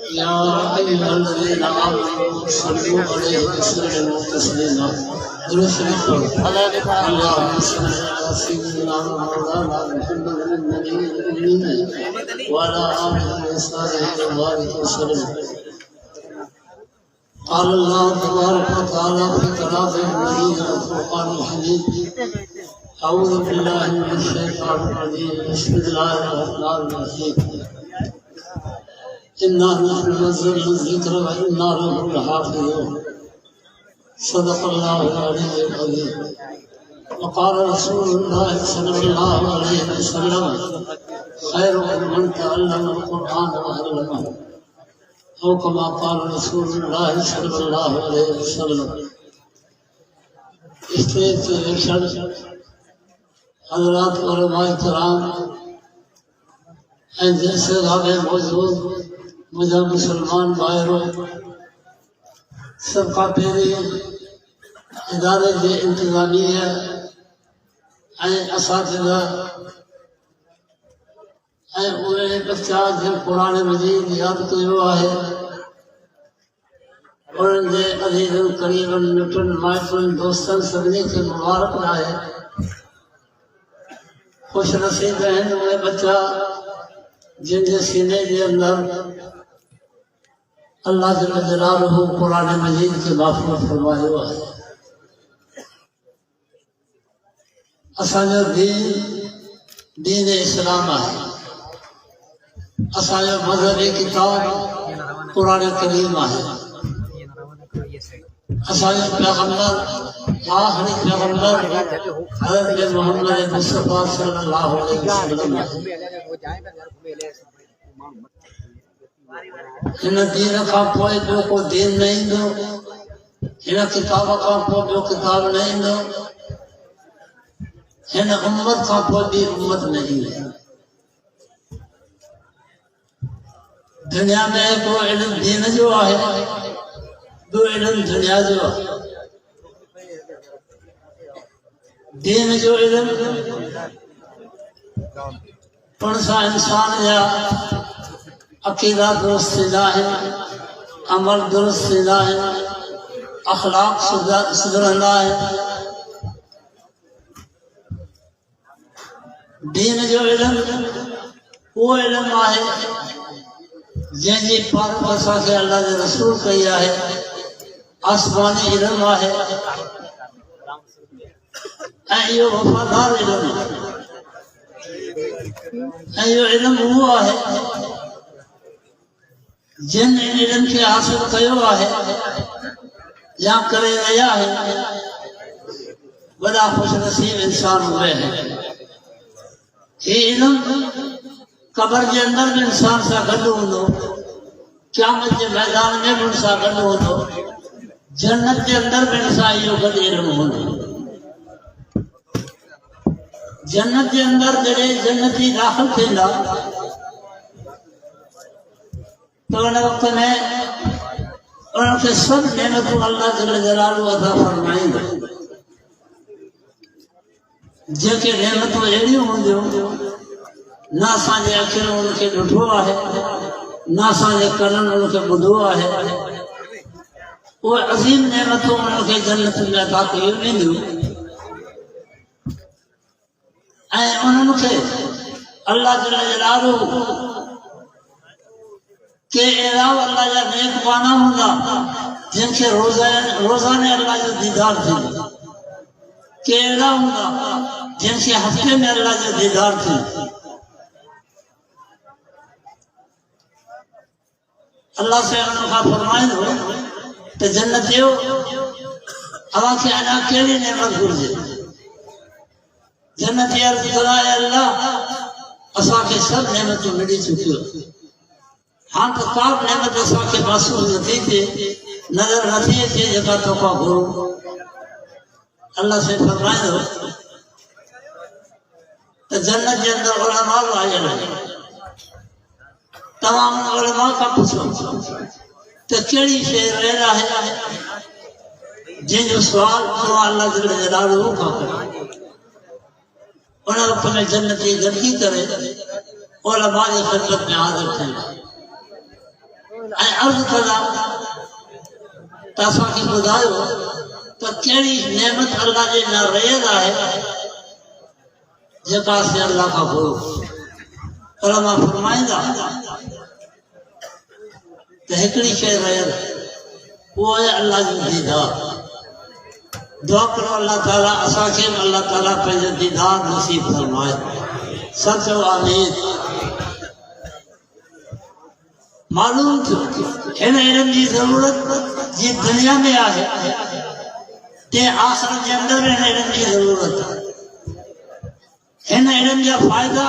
या अय्युहल्लज़ीना आमनू सल्लू अलैहि वसल्लिमू तस्लीमा। अल्लाहुम्मा सल्लि अला सय्यिदिना व मौलाना मुहम्मदिन नबिय्यिल उम्मी व अला आलिहि व सहाबिहि व बारिक वसल्लम। क़ाल अल्लाहु तबारक व तआला फ़ी कलामिहिल मजीद व फ़ुरक़ानिल हमीद। अऊज़ु बिल्लाहि मिनश शैतानिर रजीम। बिस्मिल्लाहिर रहमानिर रहीम। इन्ना नहनु नज़्ज़लना ज़िक्र व इन्ना लहु लहाफ़िज़ून। सदक़ल्लाहुल अलीयुल अज़ीम। वक़ाल रसूलुल्लाह सल्लल्लाहु अलैहि वसल्लम खैरुकुम मन तअल्लमल क़ुरआन व अल्लमहु। औ कमा क़ाल रसूलुल्लाह सल्लल्लाहु अलैहि वसल्लम। स्टेज पे बैठल हज़रात उलमाए किराम ऐं जैसे गावे मौजूद मुझा मुसलमान भाइयों, सबका पहिरीं इदारे जी इंतज़ामिया ऐं असातिज़ा ऐं उहे बच्चा जिन क़ुरान मजीद यादि कयो आहे, उन्हनि जे अज़ीज़नि क़रीबनि मिटनि माइटनि दोस्तनि सभिनी खे मुबारक आहे। ख़ुशि नसीब आहिनि उहे बच्चा जिन जे सीने जे अंदरि अल्लाह जल्ल जलालुहु क़ुरान मजीद के महफूज़ फरमायो आहे। असांजो दीन इस्लाम आहे। असांजो मज़हबी किताब क़ुरान करीम आहे। असांजो पैगंबर आखिरी पैगंबर हज़रत मोहम्मद मुस्तफ़ा सल्लल्लाहु अलैहि वसल्लम आहे। हिन दीन खां पोइ ॿियो को दीन न ईंदो, हिन किताब खां पोइ ॿियो किताब न ईंदो, हिन उम्मत खां पोइ ॿी उम्मत न ईंदी। दुनिया में हिकिड़ो इल्मु दीन जो आहे, ॿियो इल्मु दुनिया जो आहे। दीन जो इल्मु पण सां इंसान जा अकीदा दुरुस्त थींदा आहिनि, अमल दुरुस्त थींदा आहिनि, अखलाक सुधरंदा आहिनि। दीन जो इल्मु उहो इल्मु आहे जंहिंजी पाक असांखे अल्लाह जे रसूल कई आहे। आसमानी इल्मु आहे ऐं इहो वफ़ादार इल्मु आहे। ऐं इहो इल्मु उहो आहे जिन इन इल्म खे हासिल कयो आहे या करे रहिया आहिनि, वॾा ख़ुशनसीब इंसान हुए हैं। ही इल्मु क़ब्र जे अंदर भी इंसान सां गॾु हूंदो, क़यामत जे मैदान में भी उन सां गॾु हूंदो, जन्नत जे अंदर भी इन सां इहो गॾु इल्मु हूंदो। जन्नत जे अंदर जॾहिं जन्नती दाख़िल थींदा तो उन वक्त में उनके सब नेमतूं अल्लाह जल्ल जलालुहु अता फरमाईंदा। जेके नेमतूं अहिड़ियूं हूंदियूं न असांजे अखियुनि उनखे ॾिठो आहे, न असांजे कननि उनखे ॿुधो आहे, उहे अज़ीम नेमतूं उनखे जन्नत में अता कयूं वेंदियूं ऐं उन्हनि खे अल्लाह जल्ल जलालुहु के अलावा अल्लाह जा नेकबाना हूंदा जिनखे रोज़ाने अल्लाह जो दीदार थींदो, के अहिड़ा हूंदा जिनखे हफ़्ते में अल्लाह जो दीदार थींदो। अल्लाह से उन्हनि खां फरमाईंदो त जन्नतियो अव्हांखे अञा कहिड़ी नेमत घुरिजे। जन्नती अर्ज़ कंदा अल्लाह असांखे सभु नेमतूं मिली चुकियूं, हाँ तो का नेमत असांखे महसूस नथी थिए, नज़र नथी अचे जेका तोखां घुरूं। अल्लाह से फरमाईंदो तो जन्नत के अंदर उलमा वाजिब है। तमाम उलमा का पूछो तो केड़ी शे रह है जिन सवाल अल्लाह जल्ल जलालहू का करे उन्हें अपने जन्नती गंदी करे उलमा की खिदमत में हाजिर थे अर्ज कदा तासा की बुधायो तो केड़ी नेमत अल्लाह जे न रहेगा है जका से अल्लाह का गुरु उलमा फरमाइंदा तो हिकड़ी शे रहे वो है अल्लाह जो दीदार। दुआ करो अल्लाह ताला असांखे अल्लाह ताला पंहिंजो दीदार नसीब फरमाए। सब चओ आमीन। मालूम थियो हिन इल्म जी ज़रूरत जी दुनिया में आहे ते आख़िरत जे अंदर हिन इल्म जी ज़रूरत आहे। हिन इल्म जा फ़ाइदा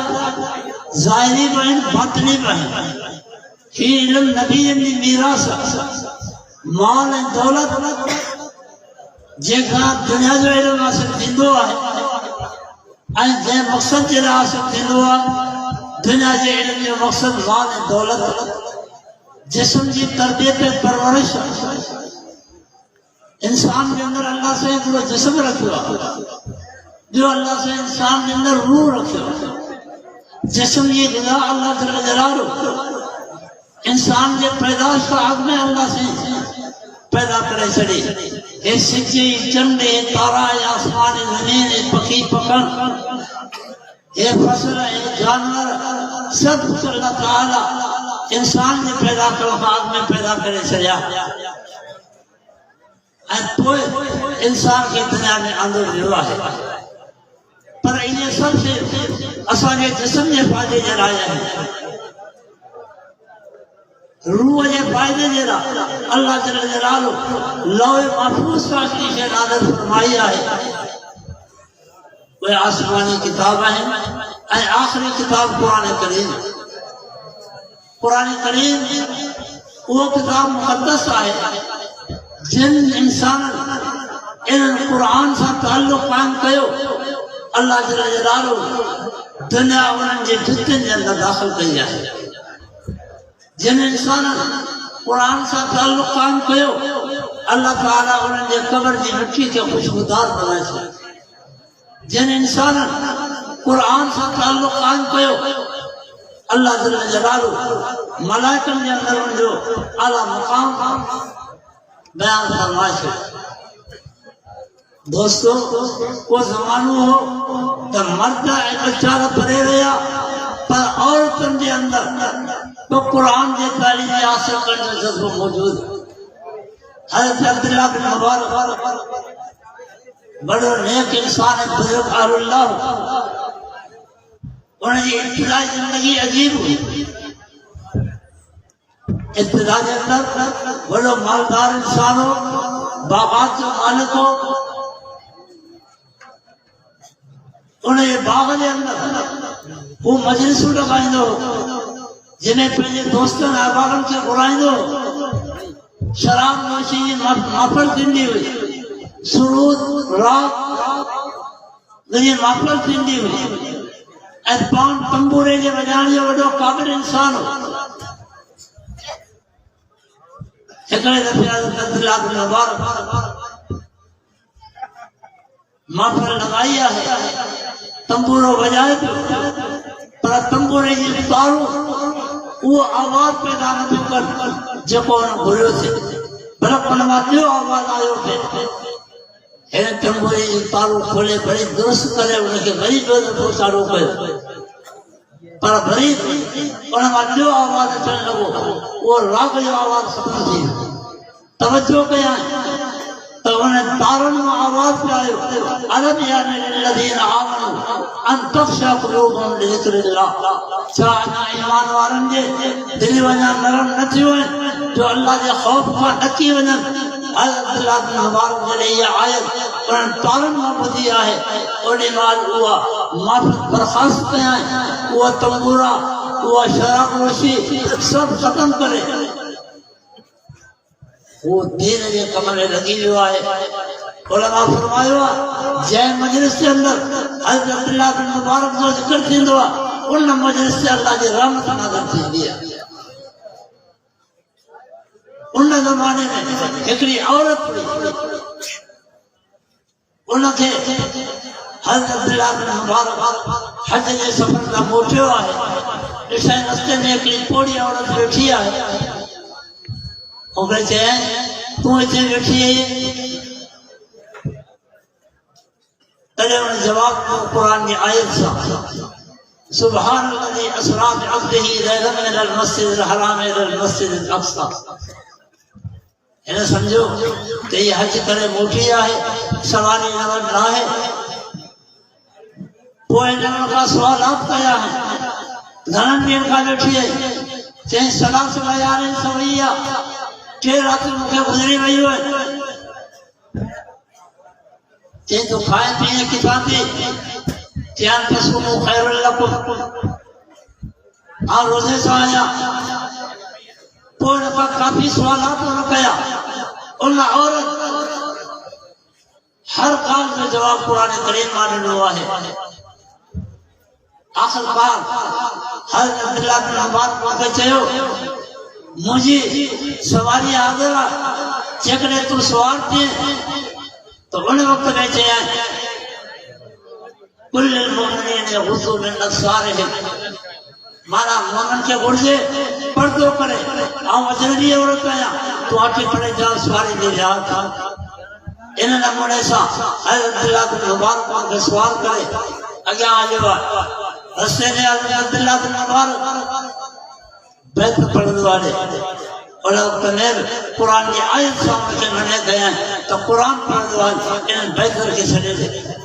ज़ाहिरी बि आहिनि बातिनी बि आहिनि। ही इल्म नबीअनि जी मीरास माल ऐं दौलत जेका दुनिया जो इल्म हासिल थींदो आहे ऐं जंहिं मक़सद जे लाइ हासिल थींदो आहे दुनिया जे इल्म जो मक़सद माल ऐं दौलत जिस्म जी तरबियत ऐं परवरिश इंसान के अंदर अल्लाह से हिकिड़ो जिस्म रखियो आहे ॿियो अल्लाह से इंसान के अंदर रूह रखियो आहे। जिस्म जी ग़िज़ा अल्लाह जल्ल जलालहू इंसान के पैदाश का अॻु में अल्लाह से पैदा करे छड़ी। हे सिजे चंडे तारा आसमान ज़मीन पखी पखन हे फसल हे जानवर सब कुछ अल्लाह ताला इंसान ने पैदा करो अॻु में पैदा करे छड़िया ऐं पोइ इंसान के दुनिया में आंदो वियो आहे। पर इन सब से असांजे जिस्म जे फ़ाइदे जे लाइ आहे। रूह जे फ़ाइदे जे लाइ अल्लाह जल्ल जलालहू लौह महफूज़ का हिकिड़ी शइ नाज़िल फरमाई आहे। उहे आसमानी किताब आहिनि ऐं आख़िरी किताब क़ुरान करीम उहो किताब मुक़द्दस आहे। जिन इंसान इन क़ुरान सां ताल्लुक़ क़ाइम कयो अल्लाह जल्ल जलालहू दुनिया उन्हनि जे जुतियुनि जे अंदर दाख़िल कई आहे। जिन इंसान कुरान से ताल्लुक़ क़ाइम कयो अल्लाह ताला उन्हनि जे कब्र जी मिट्टी के खुशबूदार बनाए छॾियो। जिन इंसान कुरान से ताल्लुक़ क़ाइम कयो अल्लाह जल्ल जलालहू मलाइकनि जे अंदर उनजो आला मक़ाम बयान फरमाए छॾियो। दोस्तों को ज़मानो हो तो मर्द ऐं वीचारा परे रहिया पर औरतुनि जे अंदर तो कुरान के तालीम हासिल करने का जज्बा मौजूद। हज़रत अब्दुल्लाह बिन मुबारक बड़ो नेक इंसान है बुजुर्ग अल्लाह उन्हें इब्तिदाई जिंदगी अजीब हुई। इब्तिदा के अंदर बड़ो मालदार इंसान हो बागात जो मालिक हो उन्हें बाग के अंदर वो मजलिसूं लगाईंदो जिन्हें पंहिंजे दोस्तनि अहबाबनि खे घुराईंदो शराब नोशी जी महफ़िल थींदी हुई सुरूद रात जी महफ़िल थींदी हुई ऐं पाण तंबूरे जे वॼाइण जो वॾो क़ाबिल इंसान हो। हिकिड़े दफ़े अब्दुल्लाह बिन मुबारक महफ़िल लगाई आहे तंबूरो वॼाए पियो पर तंबूरे जी तारूं वो आवाज पैदा न पियो कर जेको हुन घुरियो थे बल्कि हुन मां ॿियो आवाज़ आयो पियो। हिन तंबूरे जी तारूं खोले वरी दुरुस्त करे उनखे वरी ॿियो दफ़ो चालू कयो पर वरी हुन मां ॿियो आवाज़ अचणु लॻो उहो राग जो आवाज़ शुरू थी वियो। तवजो कयां तो उन्हें तारुन में आवाज पे आयो अरब यानी लल्लज़ीना आमनू अन तख़शा क़ुलूबुहुम लिज़िक्रिल्लाह चाहना ईमान वारन जे दिल वना नरम न थियो जो अल्लाह जे खौफ में डकी वना। अब्दुल्लाह बिन मुबारक जॾहिं इहा आयत उन्हनि तारुन में ॿुधी आहे ओॾी महिल उहा माफ़ी बर्खास्त कयां उहा तंबूरा उहा शराब नोशी सभु ख़त्म करे वो दीन जे कम में लगी वियो आहे। उलमा फरमायो जंहिं मजलिस के अंदर हज़रत अब्दुल्लाह बिन मुबारक जो ज़िक्र थींदो आहे उन मजलिस से अल्लाह जी रहमत नाज़िल थींदी आहे। उन ज़माने में हिकिड़ी औरत हुई, उनखे हज़रत अब्दुल्लाह बिन मुबारक हज जे सफ़र खां मोटियो आहे, ॾिसण रस्ते में हिकिड़ी पोड़ी औरत वेठी आहे, उनखे चयईं तूं हिते वेठी आहीं? तॾहिं हुन जवाब ॾिनो क़ुर जी आयत सां, सुब्हानल्लज़ी असरा बिअब्दिही लैलन मिनल मस्जिदिल हराम इलल मस्जिदिल अक़सा। हिन सम्झो त हीअ हज करे मोटी आहे, सवारी न आहे। पोइ हिन खां सुवालात कया आहिनि, घणनि ॾींहंनि खां वेठी आहे, चईं सलास लयालिन सवैया, 3 रातियूं मूंखे गुज़री वयूं आहिनि। चईं तूं खाए पीए किथां थी? चयां तसूमू खैरुल लकुम, आउं रोज़े सां आहियां। पोइ हिन खां काफ़ी सुवालात हुन कया। उन औरत हर ॻाल्हि जो जवाब क़ुर करीम मां ॾिनो आहे। आख़िरकार हज़रत अब्दुल्लाह बिन मुबारक मूंखे चयो मुंहिंजी सवारी हाज़िर आहे, जेकॾहिं तूं सुवार थिए तो उन वक़्त में चयां कुल्लिल मुमिनीन यग़ुज़्ज़ू मिन अब्सारिहिम, माना मोमिन खे घुर्जे पर्दो करे। आउं अजनबी औरत आहियां, तूं अची खड़े जा सवारी ॾे रियाज़ था। इन नमूने सां हज़रत अब्दुल्लाह बिन मुबारक खे सुवाल करे अॻियां हलियो आहे। रस्ते में हज़रत अब्दुल्लाह बिन मुबारक बैत पढ़ंदो आहे। उन वक़्त में क़ुर जी आयत सां हुनखे मने कयां त क़ुर पढ़ंदो आहे, इन बैतर खे छॾे ॾे।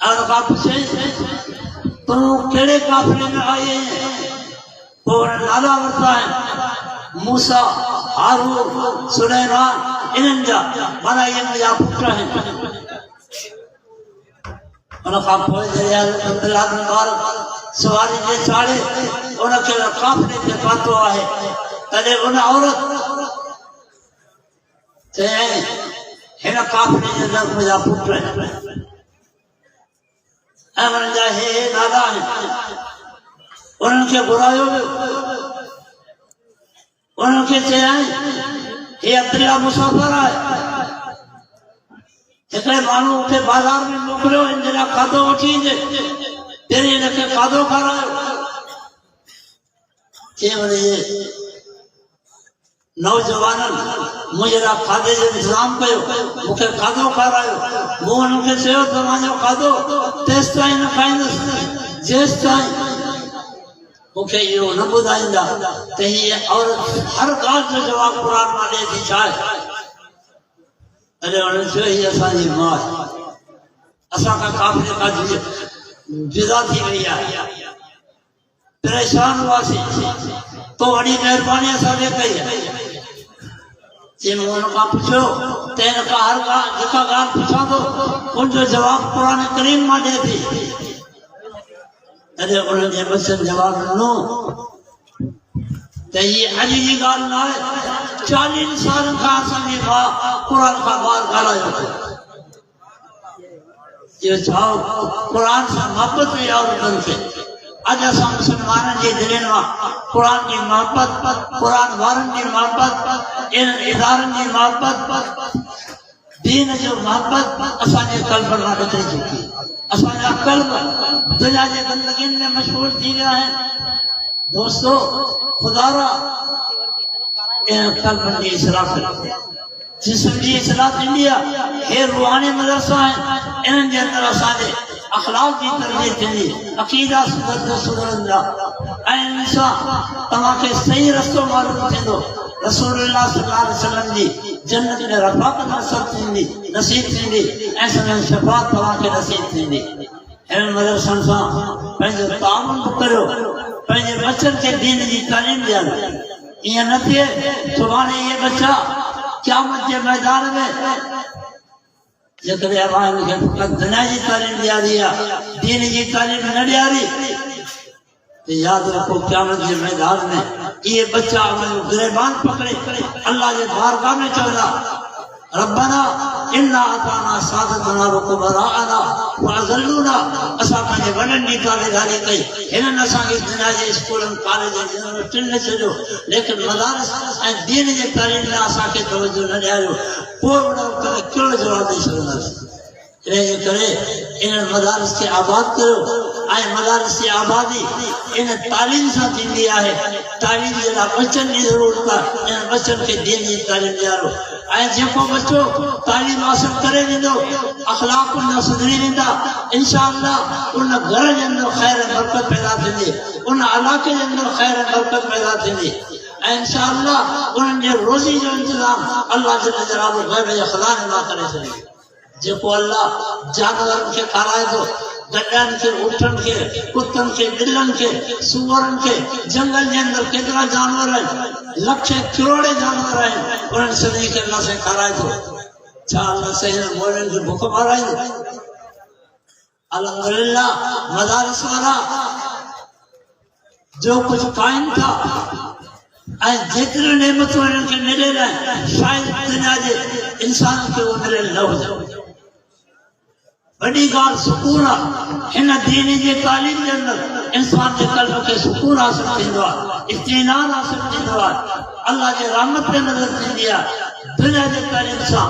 और का पूछे तू केड़े काफिले में आई है? और नाला वरता है मूसा, हारून, सुलेमान, इन्हनि जा माना ये मुंहिंजा पुट हैं। उन खां पोइ जॾहिं अब्दुल्लाह बिन मुबारक सवारी जे चाढ़े उनखे काफिले ते पहुतो आहे, तॾहिं उन औरत चयईं हिन काफिले जे अंदरि मुंहिंजा पुट आहिनि ऐं उन्हनि जा हे नाला आहिनि। उन्हनि खे घुरायो वियो, उन्हनि खे चयईं हे अब्दुल्लाह मुसाफ़िर आहे, हिकिड़े माण्हू खे बाज़ार में मोकिलियो हिन जे लाइ खाधो वठी ईंदे, पहिरीं हिनखे खाधो खारायो। चई वरी नौजवाननि मुंहिंजे लाइ खाधे जो इंतज़ाम कयो, मूंखे खाधो खारायो। मूं हुननि खे चयो तव्हांजो खाधो तेसि ताईं न खाईंदुसि जेसि ताईं मूंखे इहो न ॿुधाईंदा त हीअ औरत हर ॻाल्हि जो जवाबु क़ुर मां ॾिए थी छा आहे। अरे हुननि चयो हीअ असांजी माउ आहे, असां खां काफ़िले खां जुदा थी वई आहे, परेशान हुआसीं, तो वॾी महिरबानी असांखे कई आहे। चई मूं हुन खां पुछियो त हिन खां हर ॻाल्हि जेका ॻाल्हि पुछां थो उनजो जवाबु क़ुर करीम मां ॾिए थी। तॾहिं उन्हनि जे बचनि जवाबु ॾिनो त हीअ अॼु जी ॻाल्हि न आहे, 40 सालनि खां असांजी माउ क़ुर खां ॿाहिरि ॻाल्हायो थो। इहो छा क़ुर सां मोहबत हुई औरतुनि खे। अॼु असां मुस्लमाननि जी दिलनि मां क़ुर जी मोहबत, क़ुर वारनि जी मोहबत, इन इदारनि जी मोहबत, दीन जो मोहबत असांजे क़ल्ब मां निकिरी चुकी। असांजा क़ल्ब दुनिया जे गंदगियुनि में मशहूर थी विया आहिनि। दोस्तो ख़ुदा रा इन क़ल्बनि जी इस्लाह कयो, जिस्म जी इस्लाह थींदी आहे। हे रूहानी मदरसा आहिनि, इन्हनि जे अंदरि असांजे अखलाक की तरबियत थींदी, अक़ीदा सुधरंदा ऐं इन सां तव्हांखे सही रस्तो मालूम थींदो। रसूलुल्लाह सल्लल्लाहु अलैहि वसल्लम जी जन्नत में रफ़ाक़त नसीब थींदी ऐं संदनि शफ़ाअत तव्हांखे नसीब थींदी। हिन मदरसनि सां पंहिंजो तामुन करियो, पंहिंजे बचनि खे दीन जी तालीम ॾियो। ईअं न थिए सुभाणे इहे बच्चा क़यामत जे मैदान में जेकॾहिं अवां हिनखे फ़क़ति दुनिया जी तालीम ॾियारी आहे, दीन जी तालीम न ॾियारी त यादि रखो क़यामत जे मैदान में ये बच्चा गिरबान पकड़े अल्लाह के बारगाह में चवंदा रब्बना इन्ना अताना सादतना व कुबराना वाज़लूना असां पंहिंजे वॾनि जी ताबेदारी कई हिननि असांखे दुनिया जे स्कूलनि कॉलेजनि में टिन छॾियो लेकिन मदारस ऐं दीन जे तालीम में असांखे तवजो न ॾियारियो पोइ उन वक़्त में कहिड़ो जवाबु ॾेई सघंदासीं इनजे करे इन मदारस खे आबाद कयो ऐं मदारस जी आबादी इन तालीम सां थींदी आहे तालीम जे लाइ बचनि जी ज़रूरत आहे इन बचनि खे दीन जी तालीम ॾियारो ऐं जेको बच्चो तालीम हासिल करे वेंदो अख़लाक़ उनजा सुधरी वेंदा इंशाअल्लाह उन घर जे अंदरि ख़ैर ऐं बरकत पैदा थींदी उन इलाइक़े जे अंदरि ख़ैर ऐं बरकत पैदा थींदी ऐं इंशाअल्लाह उन्हनि जे रोज़ी जो इंतज़ाम अल्लाह जल जलालहू ग़ैब जे ख़ज़ाने मां करे छॾींदो जेको अल्लाह जानवरनि खे खाराए थो गॾनि खे ऊठनि खे कुतनि खे ॿिलनि खे सूअरनि खे जंगल जे अंदरि केतिरा जानवर आहिनि लखे करोड़े जानवर आहिनि उन्हनि सभिनी खे अल्लाह साईं खाराए थो छा अल्लाह साईं हिन मोड़नि खे बुख माराईंदो अल्हम्दुलिल्लाह मदारस वारा जो कुझु पाइनि था ऐं जेतिरियूं नेमतूं हिननि खे मिलियल आहिनि शायदि दुनिया जे इंसान खे उहो मिलियल न हुजे वॾी ॻाल्हि सुकून आहे हिन दीन जी तालीम जे अंदरि इंसान जे क़ल्ब खे सुकून हासिल थींदो आहे इत्मीनान हासिल थींदो आहे अल्लाह जे रहमत ते नज़र थींदी आहे दुनिया जे तालीम सां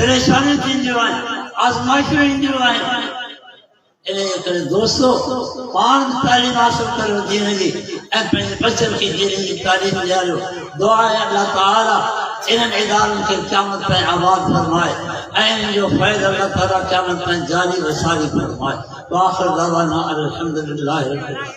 परेशानियूं थींदियूं आहिनि आज़माइशूं ईंदियूं आहिनि इनजे करे दोस्तो पाण तालीम हासिल करियो दीन जी ऐं पंहिंजे बचनि खे दीन जी तालीम ॾियारियो दुआ आहे अल्लाह ताला इन्हनि इदारनि खे क़यामत ताईं आबाद फरमाए ऐं इन जो फ़ाइदो अल्लाह ताला क़यामत ताईं जारी व सारी फरमाए। व आख़िर दअवाना अनिल हम्दुलिल्लाहि रब्बिल आलमीन।